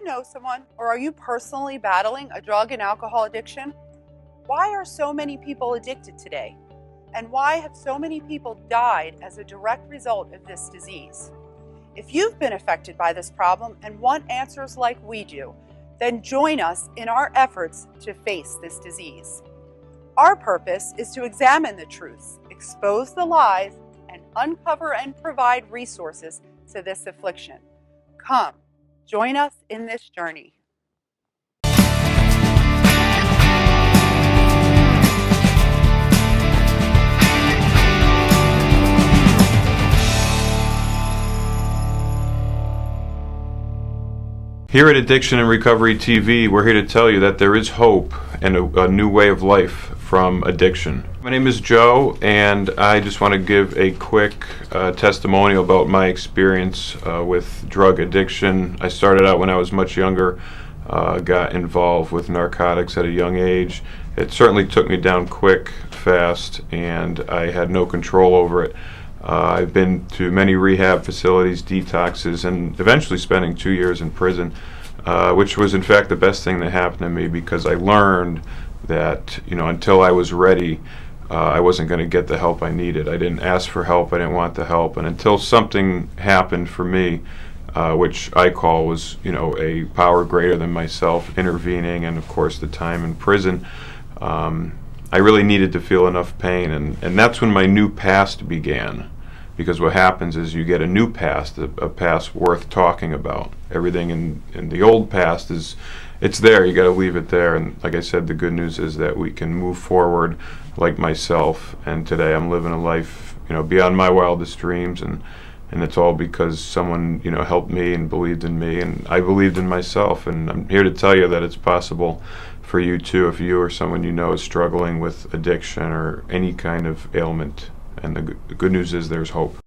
you know someone, or are you personally battling a drug and alcohol addiction? Why are so many people addicted today? And why have so many people died as a direct result of this disease? If you've been affected by this problem and want answers like we do, then join us in our efforts to face this disease. Our purpose is to examine the truths, expose the lies, and uncover and provide resources to this affliction. Come, join us in this journey. Here at Addiction and Recovery TV, we're here to tell you that there is hope and a new way of life from addiction. My name is Joe, and I just want to give a quick testimonial about my experience with drug addiction. I started out when I was much younger, got involved with narcotics at a young age. It certainly took me down quick, fast, and I had no control over it. I've been to many rehab facilities, detoxes, and eventually spending 2 years in prison, which was in fact the best thing that happened to me, because I learned that, until I was ready, I wasn't going to get the help I needed. I didn't ask for help, I didn't want the help, and until something happened for me, which I call was, a power greater than myself intervening, and of course the time in prison, I really needed to feel enough pain, and that's when my new past began. Because what happens is you get a new past, a past worth talking about. Everything in the old past it's there, you got to leave it there. And like I said, the good news is that we can move forward like myself. And today I'm living a life, beyond my wildest dreams, and it's all because someone, helped me and believed in me, and I believed in myself. And I'm here to tell you that it's possible for you too, if you or someone you know is struggling with addiction or any kind of ailment. And the good news is there's hope.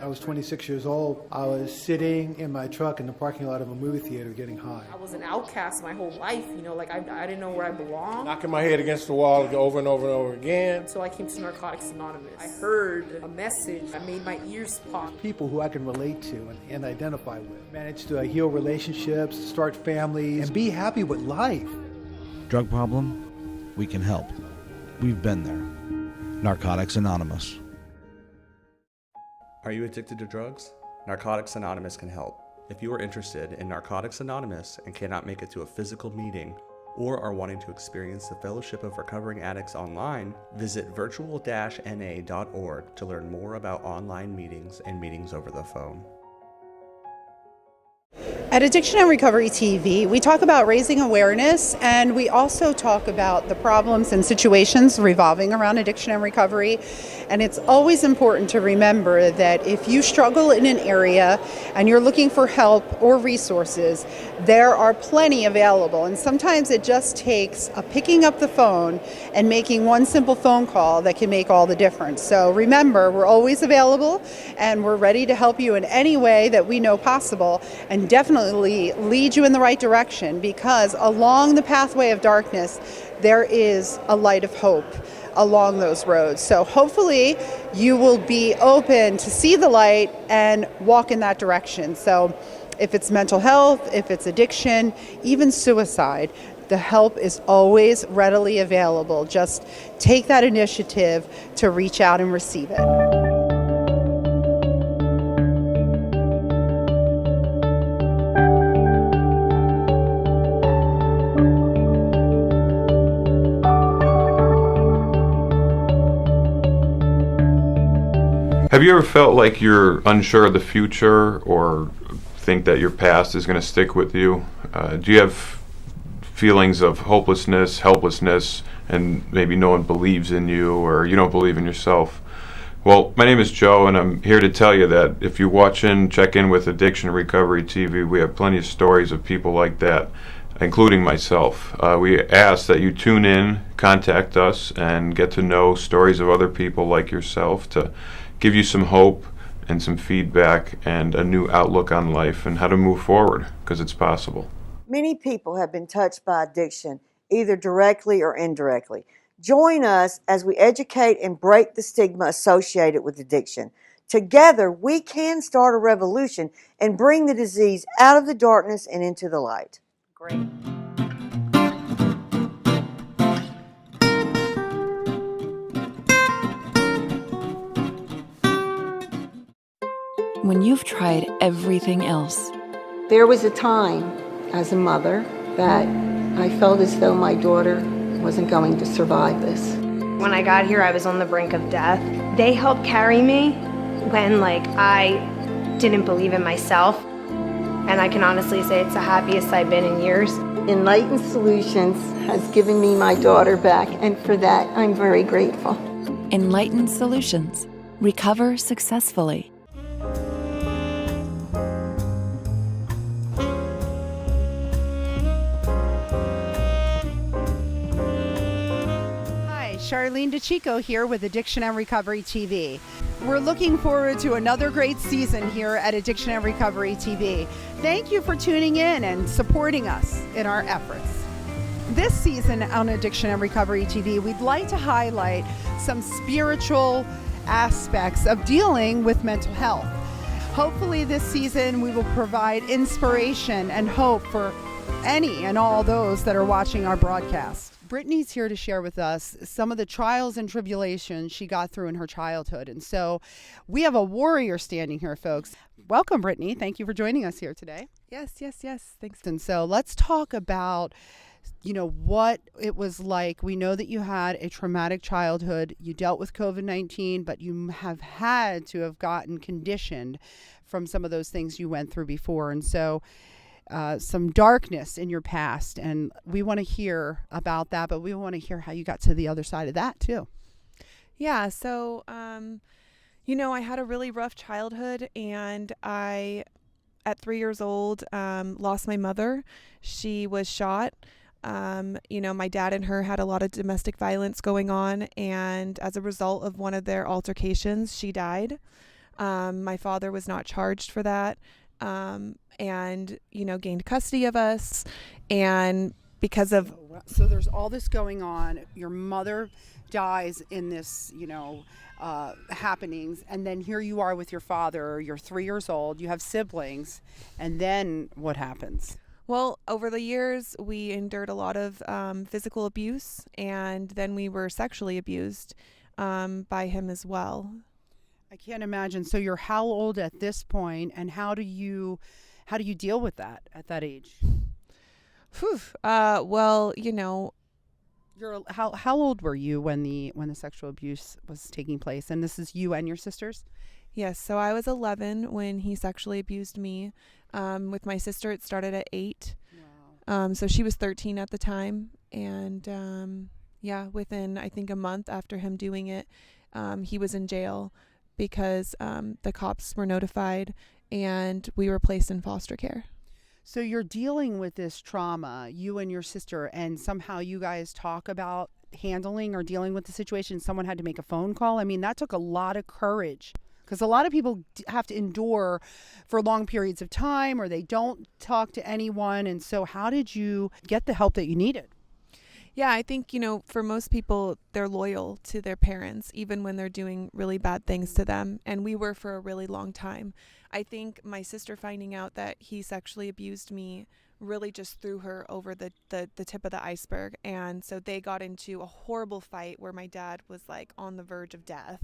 I was 26 years old. I was sitting in my truck in the parking lot of a movie theater getting high. I was an outcast my whole life, I didn't know where I belonged. Knocking my head against the wall over and over and over again. So I came to Narcotics Anonymous. I heard a message that made my ears pop. People who I can relate to and identify with. Managed to heal relationships, start families, and be happy with life. Drug problem? We can help. We've been there. Narcotics Anonymous. Are you addicted to drugs? Narcotics Anonymous can help. If you are interested in Narcotics Anonymous and cannot make it to a physical meeting, or are wanting to experience the Fellowship of Recovering Addicts online, visit virtual-na.org to learn more about online meetings and meetings over the phone. At Addiction and Recovery TV, we talk about raising awareness, and we also talk about the problems and situations revolving around addiction and recovery. And it's always important to remember that if you struggle in an area and you're looking for help or resources, there are plenty available. And sometimes it just takes picking up the phone and making one simple phone call that can make all the difference. So remember, we're always available, and we're ready to help you in any way that we know possible, and definitely lead you in the right direction, because along the pathway of darkness, there is a light of hope along those roads. So hopefully you will be open to see the light and walk in that direction. So if it's mental health, if it's addiction, even suicide, the help is always readily available. Just take that initiative to reach out and receive it. Have you ever felt like you're unsure of the future, or think that your past is going to stick with you? Do you have feelings of hopelessness, helplessness, and maybe no one believes in you, or you don't believe in yourself? Well, my name is Joe, and I'm here to tell you that if you check in with Addiction and Recovery TV, we have plenty of stories of people like that, including myself. We ask that you tune in, contact us, and get to know stories of other people like yourself to give you some hope and some feedback and a new outlook on life and how to move forward, because it's possible. Many people have been touched by addiction, either directly or indirectly. Join us as we educate and break the stigma associated with addiction. Together, we can start a revolution and bring the disease out of the darkness and into the light. Great. When you've tried everything else, There was a time as a mother that I felt as though my daughter wasn't going to survive this. When I got here, I was on the brink of death. They helped carry me when I didn't believe in myself. And I can honestly say it's the happiest I've been in years. Enlightened Solutions has given me my daughter back, and for that, I'm very grateful. Enlightened Solutions. Recover successfully. Hi, Charlene DeChico here with Addiction and Recovery TV. We're looking forward to another great season here at Addiction and Recovery TV. Thank you for tuning in and supporting us in our efforts. This season on Addiction and Recovery TV, we'd like to highlight some spiritual aspects of dealing with mental health. Hopefully this season we will provide inspiration and hope for any and all those that are watching our broadcast. Brittany's here to share with us some of the trials and tribulations she got through in her childhood. And so we have a warrior standing here, folks. Welcome, Brittany. Thank you for joining us here today. Yes. Thanks. And so let's talk about, what it was like. We know that you had a traumatic childhood. You dealt with COVID-19, but you have had to have gotten conditioned from some of those things you went through before. And so some darkness in your past, and we want to hear about that, but we want to hear how you got to the other side of that too. Yeah. So, I had a really rough childhood, and I, at 3 years old, lost my mother. She was shot. My dad and her had a lot of domestic violence going on, and as a result of one of their altercations, she died. My father was not charged for that. And gained custody of us, and because of so there's all this going on. Your mother dies in this happenings, and then here you are with your father. You're 3 years old, you have siblings, and then what happens? Well, over the years we endured a lot of physical abuse, and then we were sexually abused by him as well. I can't imagine. So you're how old at this point, and how do you deal with that at that age? Well, you're how old were you when the sexual abuse was taking place? And this is you and your sisters? Yes. So I was 11 when he sexually abused me. With my sister, it started at 8. Wow. So she was 13 at the time, and within I think a month after him doing it, he was in jail because the cops were notified, and we were placed in foster care. So you're dealing with this trauma, you and your sister, and somehow you guys talk about handling or dealing with the situation. Someone had to make a phone call. I mean, that took a lot of courage, because a lot of people have to endure for long periods of time, or they don't talk to anyone. And so how did you get the help that you needed? Yeah, I think, for most people, they're loyal to their parents, even when they're doing really bad things to them. And we were for a really long time. I think my sister finding out that he sexually abused me really just threw her over the tip of the iceberg. And so they got into a horrible fight where my dad was on the verge of death.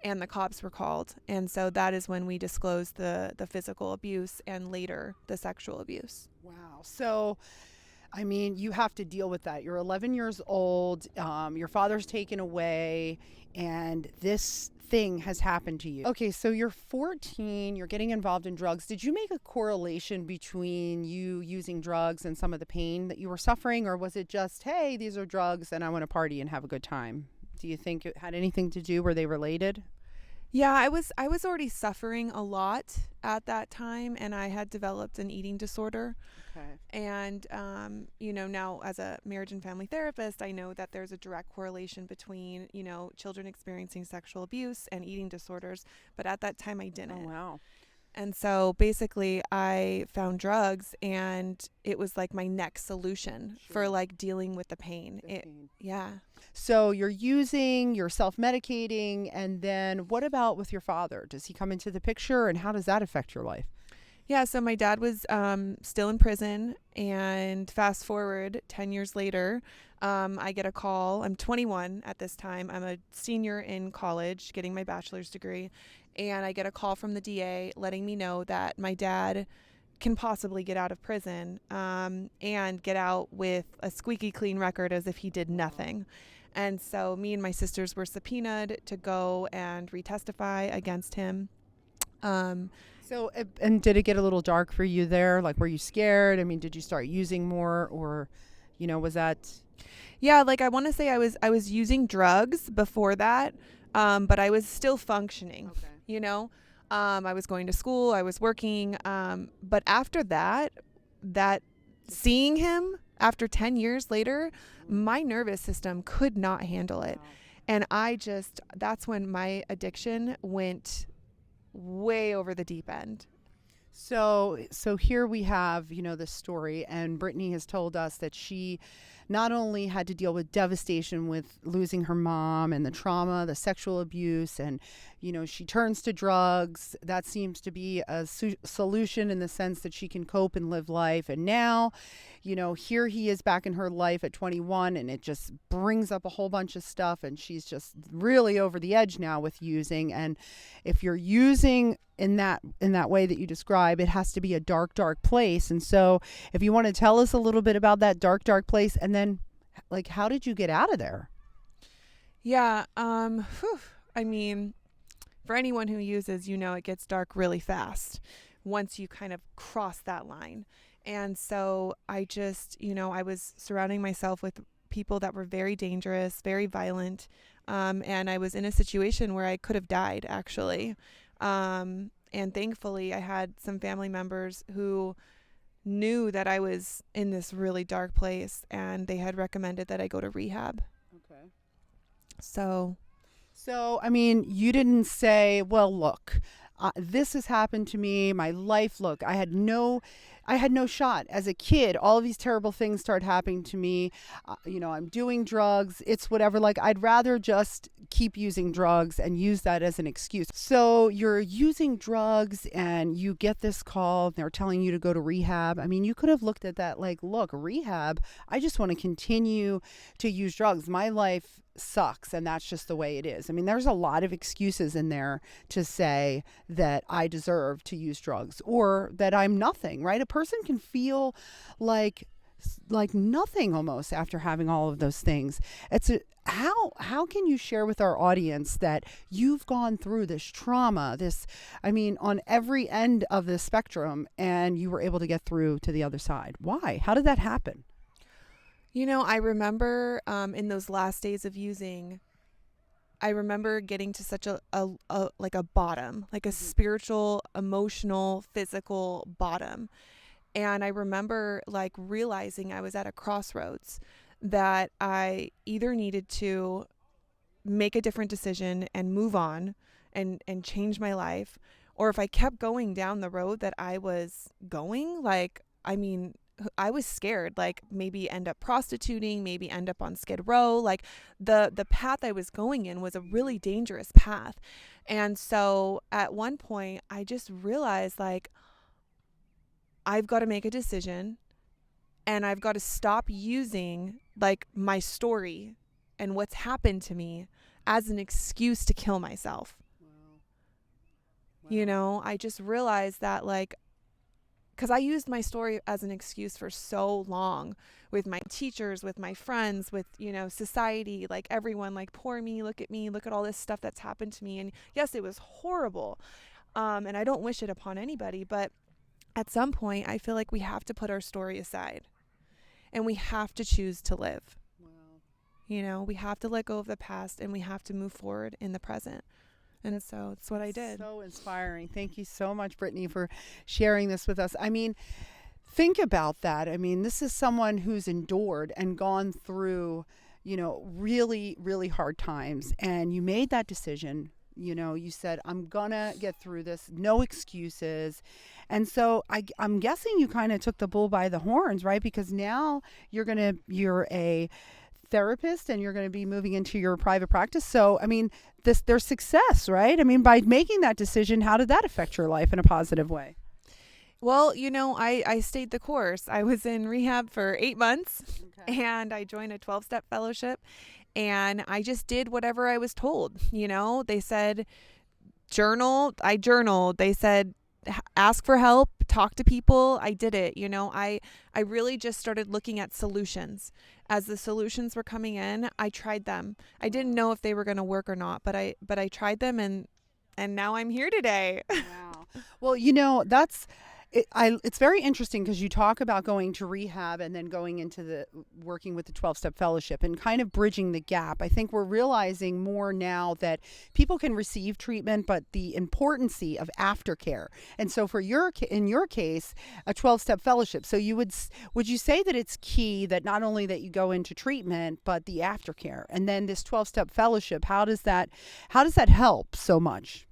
And the cops were called. And so that is when we disclosed the physical abuse and later the sexual abuse. Wow. So I mean, you have to deal with that. You're 11 years old, your father's taken away, and this thing has happened to you. Okay, so you're 14, you're getting involved in drugs. Did you make a correlation between you using drugs and some of the pain that you were suffering, or was it just, hey, these are drugs and I want to party and have a good time? Do you think it had anything to do? Were they related? Yeah, I was already suffering a lot at that time, and I had developed an eating disorder. Okay. And, now as a marriage and family therapist, I know that there's a direct correlation between, children experiencing sexual abuse and eating disorders. But at that time, I didn't. Oh, wow. And so basically I found drugs, and it was like my next solution for like dealing with the pain. Yeah. So you're using, you're self-medicating, and then what about with your father? Does he come into the picture, and how does that affect your life? Yeah, so my dad was still in prison, and fast forward 10 years later, I get a call. I'm 21 at this time. I'm a senior in college getting my bachelor's degree, and I get a call from the DA letting me know that my dad can possibly get out of prison and get out with a squeaky clean record as if he did nothing. And so me and my sisters were subpoenaed to go and retestify against him. So, and did it get a little dark for you there? Like, were you scared? I mean, did you start using more, or, was that? Yeah, like I want to say I was using drugs before that, but I was still functioning. Okay. I was going to school, I was working, but after that seeing him after 10 years later, my nervous system could not handle it. And that's when my addiction went way over the deep end. So here we have, this story, and Brittany has told us that she not only had to deal with devastation with losing her mom and the trauma, the sexual abuse, and, she turns to drugs. That seems to be a solution in the sense that she can cope and live life. And now, here he is back in her life at 21, and it just brings up a whole bunch of stuff, and she's just really over the edge now with using. And if you're using in that way that you describe, it has to be a dark place. And so if you want to tell us a little bit about that dark place, and then like, how did you get out of there? Yeah. I mean, for anyone who uses, it gets dark really fast once you kind of cross that line. And so I just, I was surrounding myself with people that were very dangerous, very violent. And I was in a situation where I could have died, actually. And thankfully I had some family members who knew that I was in this really dark place, and they had recommended that I go to rehab. Okay. So, I mean, you didn't say, well, look, this has happened to me. My life, look, I had no shot as a kid. All of these terrible things start happening to me. I'm doing drugs. It's whatever. Like, I'd rather just keep using drugs and use that as an excuse. So you're using drugs and you get this call. They're telling you to go to rehab. I mean, you could have looked at that like, look, rehab, I just want to continue to use drugs. My life sucks, and that's just the way it is. I mean, there's a lot of excuses in there to say that I deserve to use drugs or that I'm nothing, right? A person can feel like nothing almost after having all of those things. How can you share with our audience that you've gone through this trauma, on every end of the spectrum, and you were able to get through to the other side? Why? How did that happen? I remember in those last days of using, I remember getting to such a bottom, like a spiritual, emotional, physical bottom. And I remember like realizing I was at a crossroads, that I either needed to make a different decision and move on and change my life, or if I kept going down the road that I was going, I was scared, like maybe end up prostituting, maybe end up on Skid Row. Like the path I was going in was a really dangerous path. And so at one point I just realized like, I've got to make a decision, and I've got to stop using like my story and what's happened to me as an excuse to kill myself. Wow. I just realized that like, because I used my story as an excuse for so long with my teachers, with my friends, with, society, like everyone, like, poor me, look at all this stuff that's happened to me. And yes, it was horrible. And I don't wish it upon anybody, but at some point I feel like we have to put our story aside and we have to choose to live. Wow. We have to let go of the past and we have to move forward in the present. And so it's what I did. So inspiring. Thank you so much, Brittany, for sharing this with us. I mean, think about that. I mean, this is someone who's endured and gone through, really, really hard times. And you made that decision You know, you said, I'm gonna get through this, no excuses. And so I'm guessing you kind of took the bull by the horns, right? Because now you're a therapist and you're going to be moving into your private practice. So, I mean, there's success, right? I mean, by making that decision, how did that affect your life in a positive way? Well, you know, I stayed the course. I was in rehab for 8 months and I joined a 12-step fellowship, and I just did whatever I was told. You know, they said, journal. I journaled. They said, ask for help, talk to people. I did it. You know, I really just started looking at solutions. As the solutions were coming in, I tried them. I didn't know if they were going to work or not, but I tried them, and now I'm here today. Wow. Well, you know, it's very interesting because you talk about going to rehab and then going into the working with the 12-step fellowship and kind of bridging the gap. I think we're realizing more now that people can receive treatment, but the importance of aftercare. And so in your case, a 12-step fellowship. So would you say that it's key that not only that you go into treatment, but the aftercare? And then this 12-step fellowship, how does that help so much?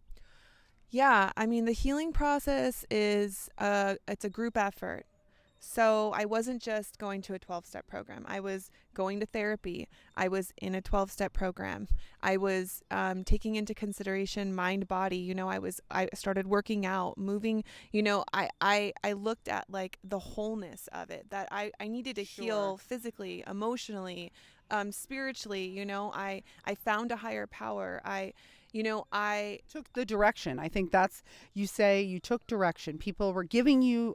Yeah, I mean, the healing process it's a group effort. So I wasn't just going to a 12-step program. I was going to therapy. I was in a 12-step program. I was taking into consideration mind, body. You know, I started working out, moving. You know, I looked at like the wholeness of it, that I needed to heal physically, emotionally, spiritually. You know, I found a higher power. I took the direction. I think you say you took direction. People were giving you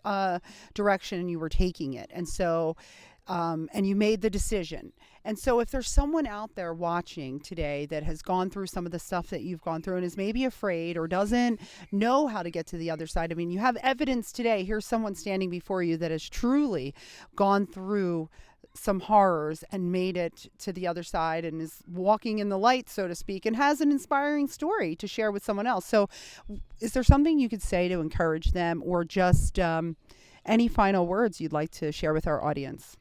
direction and you were taking it. And so, and you made the decision. And so if there's someone out there watching today that has gone through some of the stuff that you've gone through and is maybe afraid or doesn't know how to get to the other side. I mean, you have evidence today. Here's someone standing before you that has truly gone through some horrors and made it to the other side and is walking in the light, so to speak, and has an inspiring story to share with someone else. So is there something you could say to encourage them, or just any final words you'd like to share with our audience?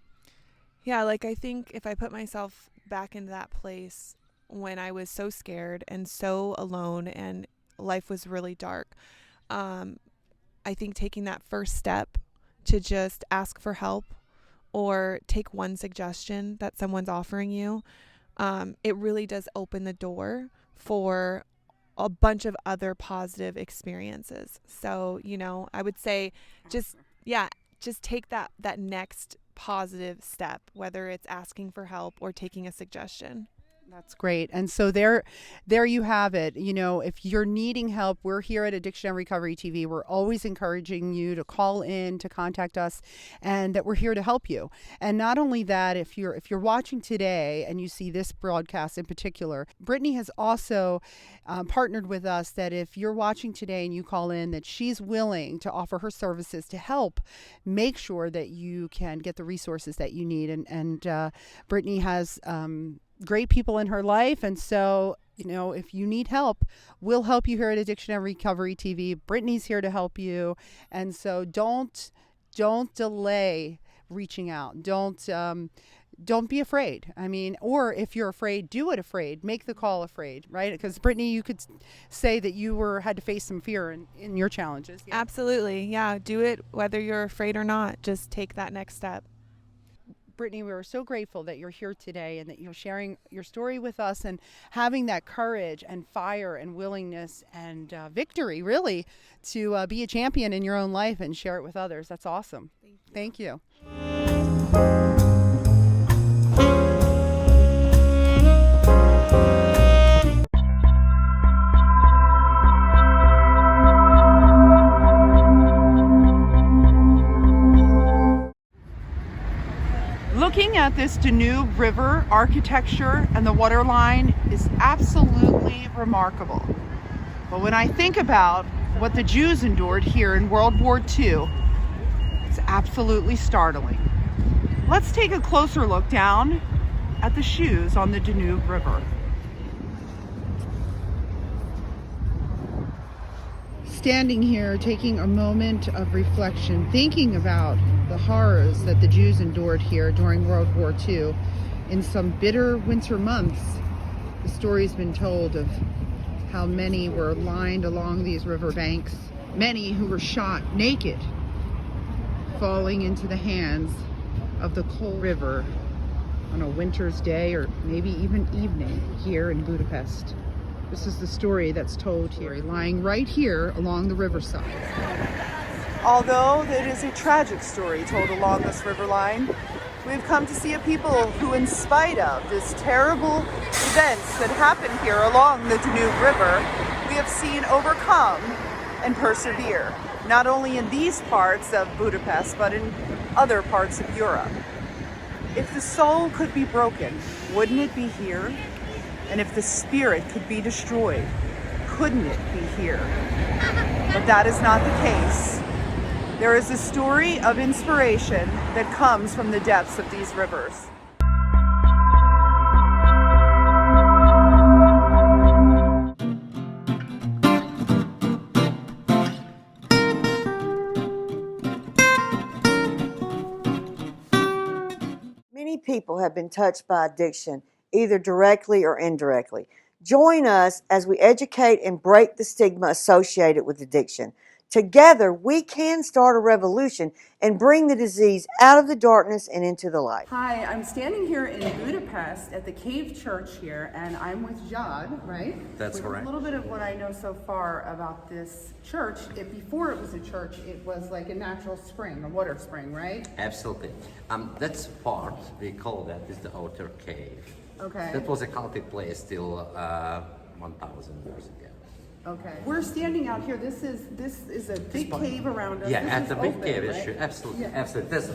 Yeah, like I think if I put myself back into that place when I was so scared and so alone and life was really dark, I think taking that first step to just ask for help or take one suggestion that someone's offering you, it really does open the door for a bunch of other positive experiences. So, you know, I would say just take that next positive step, whether it's asking for help or taking a suggestion. That's great. And so there you have it. You know, if you're needing help, we're here at Addiction and Recovery TV. We're always encouraging you to call in, to contact us, and that we're here to help you. And not only that, if you're watching today and you see this broadcast in particular, Brittany has also partnered with us that if you're watching today and you call in, that she's willing to offer her services to help make sure that you can get the resources that you need. And Brittany has great people in her life. And so, you know, if you need help, we'll help you here at Addiction and Recovery TV. Brittany's here to help you. And so don't delay reaching out. Don't be afraid. I mean, or if you're afraid, do it afraid. Make the call afraid, right? Because Brittany, you could say that you had to face some fear in your challenges. Yeah. Absolutely. Yeah. Do it whether you're afraid or not. Just take that next step. Brittany, we are so grateful that you're here today and that you're sharing your story with us and having that courage and fire and willingness and victory, really, to be a champion in your own life and share it with others. That's awesome. Thank you. Looking at this Danube River architecture and the water line is absolutely remarkable. But when I think about what the Jews endured here in World War II, it's absolutely startling. Let's take a closer look down at the shoes on the Danube River. Standing here, taking a moment of reflection, thinking about the horrors that the Jews endured here during World War II. In some bitter winter months, the story's been told of how many were lined along these riverbanks, many who were shot naked, falling into the hands of the cold river on a winter's day or maybe even evening here in Budapest. This is the story that's told here, lying right here along the riverside. Although it is a tragic story told along this river line, we've come to see a people who, in spite of this terrible events that happen here along the Danube River, we have seen overcome and persevere, not only in these parts of Budapest, but in other parts of Europe. If the soul could be broken, wouldn't it be here? And if the spirit could be destroyed, couldn't it be here? But that is not the case. There is a story of inspiration that comes from the depths of these rivers. Many people have been touched by addiction, either directly or indirectly. Join us as we educate and break the stigma associated with addiction. Together, we can start a revolution and bring the disease out of the darkness and into the light. Hi, I'm standing here in Budapest at the Cave Church here, and I'm with Jad, right? That's correct. A little bit of what I know so far about this church. Before it was a church, it was like a natural spring, a water spring, right? Absolutely. That's part, we call that, is the outer cave. Okay. That was a cultic place till 1,000 years ago. Okay. We're standing out here. This is a big cave around us. Yeah, this at the big open, cave, right? sure, absolutely, Yeah. absolutely. That's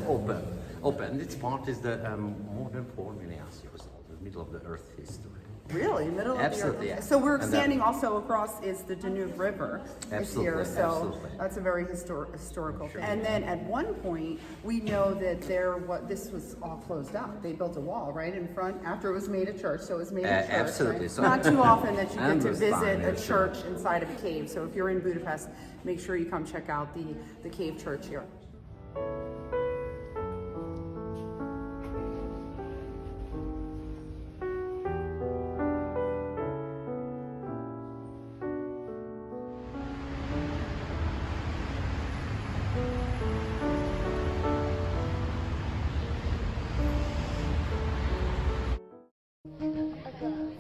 open. This part is the more than 4 million years old, the middle of the Earth history. Really, middle of Absolutely, the earth. yeah. So we're And standing also across is the Danube River Absolutely, here. So absolutely. that's a very historical Sure. thing. And then at one point we know that this was all closed up. They built a wall right in front after it was made a church. So it was made a church. Absolutely. Right? So Not too often that you I get to visit understand, a yeah, sure. church inside of a cave. So if you're in Budapest, make sure you come check out the cave church here.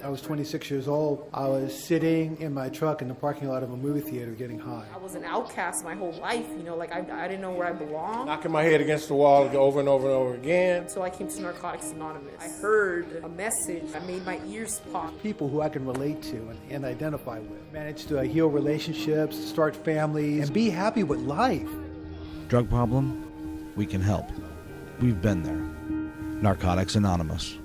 I was 26 years old. I was sitting in my truck in the parking lot of a movie theater getting high. I was an outcast my whole life, like I didn't know where I belonged. Knocking my head against the wall over and over and over again. So I came to Narcotics Anonymous. I heard a message. I made my ears pop. People who I can relate to and identify with. Managed to heal relationships, start families, and be happy with life. Drug problem? We can help. We've been there. Narcotics Anonymous.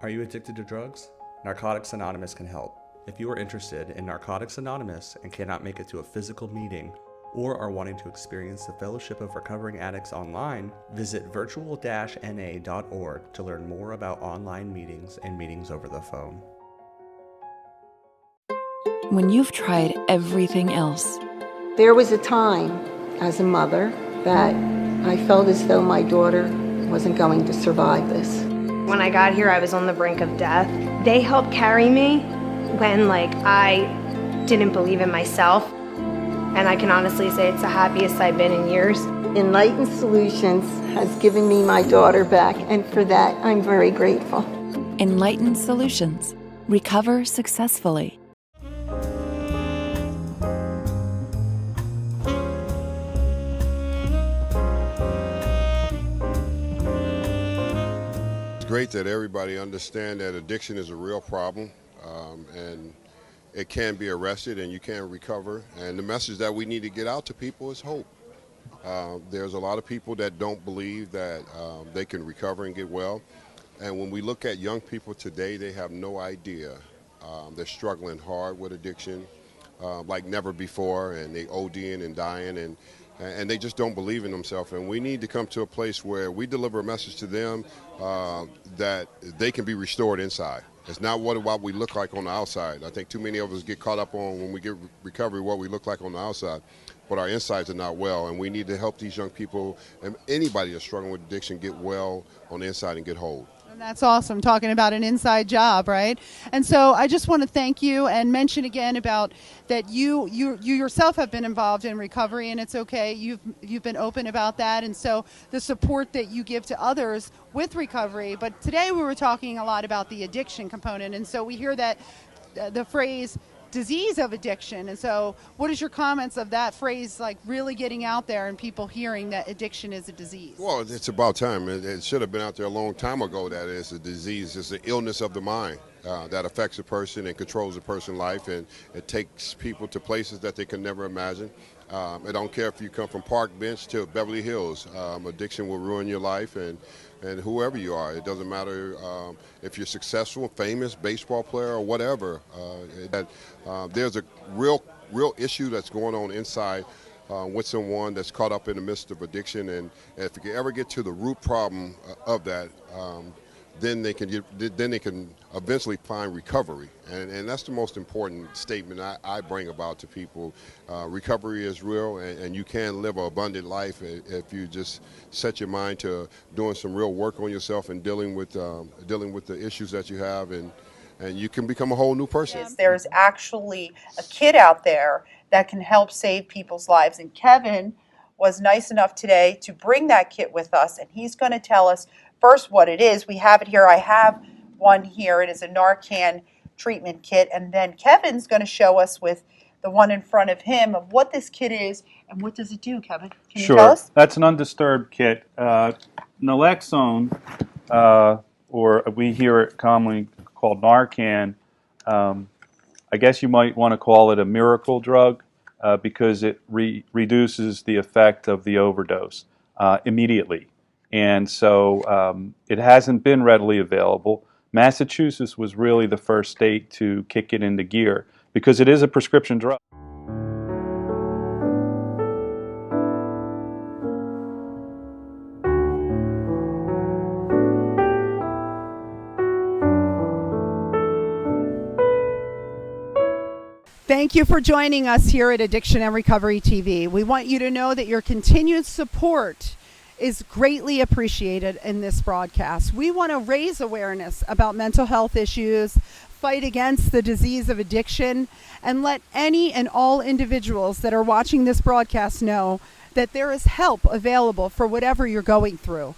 Are you addicted to drugs? Narcotics Anonymous can help. If you are interested in Narcotics Anonymous and cannot make it to a physical meeting, or are wanting to experience the Fellowship of Recovering Addicts online, visit virtual-na.org to learn more about online meetings and meetings over the phone. When you've tried everything else, There was a time as a mother that I felt as though my daughter wasn't going to survive this. When I got here, I was on the brink of death. They helped carry me when I didn't believe in myself. And I can honestly say it's the happiest I've been in years. Enlightened Solutions has given me my daughter back, and for that, I'm very grateful. Enlightened Solutions. Recover successfully. It's great that everybody understands that addiction is a real problem, and it can be arrested and you can recover. And the message that we need to get out to people is hope. There's a lot of people that don't believe that they can recover and get well. And when we look at young people today, they have no idea. They're struggling hard with addiction like never before, and they ODing and dying, and they just don't believe in themselves. And we need to come to a place where we deliver a message to them that they can be restored inside. It's not what we look like on the outside. I think too many of us get caught up on, when we get recovery, what we look like on the outside, but our insides are not well. And we need to help these young people and anybody that's struggling with addiction get well on the inside and get whole. That's awesome, talking about an inside job, right? And so I just want to thank you and mention again about that you yourself have been involved in recovery, and it's okay. You've been open about that, and so the support that you give to others with recovery. But today we were talking a lot about the addiction component, and so we hear that the phrase disease of addiction. And so what is your comments of that phrase, like really getting out there and people hearing that addiction is a disease? Well, it's about time. It should have been out there a long time ago that it's a disease. It's an illness of the mind that affects a person and controls a person's life, and it takes people to places that they can never imagine. I don't care if you come from Park Bench to Beverly Hills. Addiction will ruin your life, and whoever you are. It doesn't matter if you're successful, famous, baseball player, or whatever. There's a real issue that's going on inside with someone that's caught up in the midst of addiction, and if you ever get to the root problem of that, then they can eventually find recovery, and that's the most important statement I bring about to people. Recovery is real, and you can live an abundant life if you just set your mind to doing some real work on yourself and dealing with the issues that you have, and you can become a whole new person. There's actually a kit out there that can help save people's lives, and Kevin was nice enough today to bring that kit with us, and he's going to tell us first what it is. We have it here. I have one here. It is a Narcan treatment kit, and then Kevin's going to show us with the one in front of him of what this kit is and what does it do, Kevin? Can you tell us? That's an undisturbed kit. Naloxone, or we hear it commonly called Narcan, I guess you might want to call it a miracle drug because it reduces the effect of the overdose immediately. And so it hasn't been readily available. Massachusetts was really the first state to kick it into gear because it is a prescription drug. Thank you for joining us here at Addiction and Recovery TV. We want you to know that your continued support is greatly appreciated in this broadcast. We want to raise awareness about mental health issues, fight against the disease of addiction, and let any and all individuals that are watching this broadcast know that there is help available for whatever you're going through.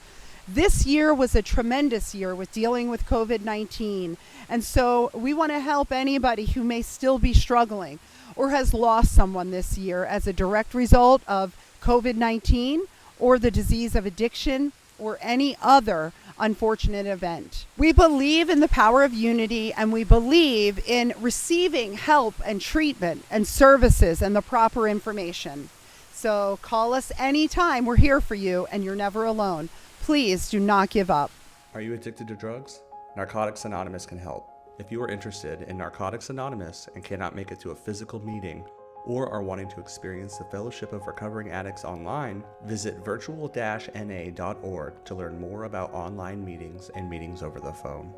This year was a tremendous year with dealing with COVID-19, and so we want to help anybody who may still be struggling or has lost someone this year as a direct result of COVID-19 or the disease of addiction or any other unfortunate event. We believe in the power of unity, and we believe in receiving help and treatment and services and the proper information. So call us anytime. We're here for you, and you're never alone. Please do not give up. Are you addicted to drugs? Narcotics Anonymous can help. If you are interested in Narcotics Anonymous and cannot make it to a physical meeting, or are wanting to experience the Fellowship of Recovering Addicts online, visit virtual-na.org to learn more about online meetings and meetings over the phone.